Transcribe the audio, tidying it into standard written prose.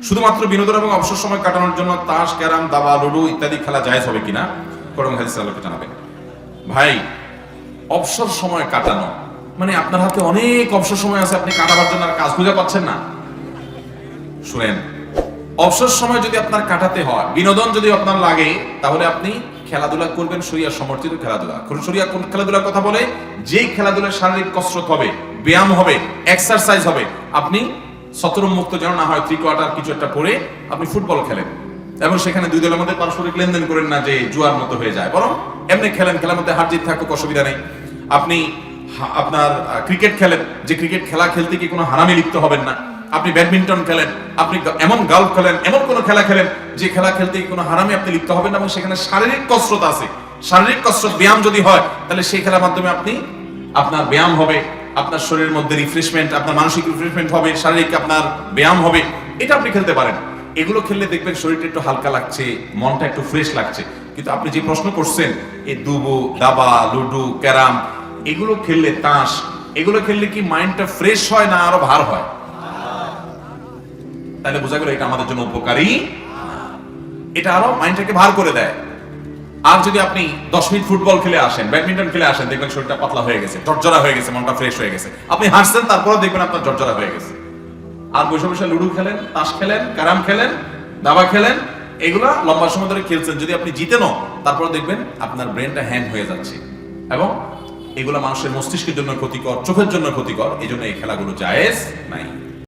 শুধুমাত্র বিনোদন এবং অবসর সময় কাটানোর জন্য তাস, ক্যারাম, দাবা, লুডো ইত্যাদি খেলা জায়েজ হবে কিনা কোরআন হাদিস আলোকে জানাবেন। ভাই, অবসর সময় কাটানো মানে আপনার হাতে অনেক অবসর সময় আছে, আপনি কাটাবার জন্য আর কাজ খুঁজে পাচ্ছেন না। শুনেন, অবসর সময় যদি আপনার কাটাতে হয়, বিনোদন যদি আপনার লাগে, তাহলে আপনি খেলাধুলা করবেন, শরিয়া সমর্থিত খেলাধুলা। শরিয়া কোন খেলাধুলার কথা বলে? যেই খেলাধুলায় শারীরিক কসরত হবে, ব্যায়াম হবে, এক্সারসাইজ হবে। আপনি সতরম মুক্ত যেন না হয়, 3/4 কিছু একটা পরে আপনি ফুটবল খেলেন এবং সেখানে দুই দলের মধ্যে পারস্পরিক লেনদেন করেন না যে জুয়ার মতো হয়ে যায়, বরং এমনি খেলেন, খেলার মধ্যে হার জিত থাকুক, অসুবিধা নেই। আপনি আপনার ক্রিকেট খেলেন, যে ক্রিকেট খেলা খেলতে কি কোনো হারামে লিপ্ত হবেন না। আপনি ব্যাডমিন্টন খেলেন, আপনি এমন গলফ খেলেন, এমন কোন খেলা খেলেন যে খেলা খেলতে কোনো হারামে আপনি লিপ্ত হবেন না এবং সেখানে শারীরিক কসরত আছে। শারীরিক কসরত, ব্যায়াম যদি হয়, তাহলে সেই খেলার মাধ্যমে আপনার ব্যায়াম হবে, আপনার শরীরের মধ্যে রিফ্রেশমেন্ট, আপনার মানসিক রিফ্রেশমেন্ট হবে, শারীরিক আপনার ব্যায়াম হবে। এটা আপনি খেলতে পারেন। এগুলো খেললে দেখবেন শরীরটা একটু হালকা লাগছে, মনটা একটু ফ্রেশ লাগছে। কিন্তু আপনি যে প্রশ্ন করছেন, এই দুবো, দাবা, লুডো, ক্যারাম, এগুলো খেললে, তাস, এগুলো খেললে কি মাইন্ডটা ফ্রেশ হয় না আরো ভার হয়? তাহলে বোঝা গেল এটা আমাদের জন্য উপকারী, এটা আরো মাইন্ডটাকে ভার করে দেয়। আর যদি আপনি 10 মিনিট ফুটবল খেলে আসেন, ব্যাডমিন্টন খেলে আসেন, দেখবেন শরীরটা পাতলা হয়ে গেছে, জর্জরা হয়ে গেছে, মনটা ফ্রেশ হয়ে গেছে। আপনি হাসছেন, তারপরে দেখবেন আপনার জর্জরা হয়ে গেছে। আর বসে বসে লুডো খেলেন, তাস খেলেন, ক্যারাম খেলেন, দাবা খেলেন, এগুলা লম্বা সময় ধরে খেলছেন, যদি আপনি জিতেনও, তারপরে দেখবেন আপনার ব্রেনটা হ্যাং হয়ে যাচ্ছে এবং এগুলা মানুষের মস্তিষ্কের জন্য ক্ষতিকর, চোখের জন্য ক্ষতিকর। এই জন্য এই খেলাগুলো জায়েজ নাই।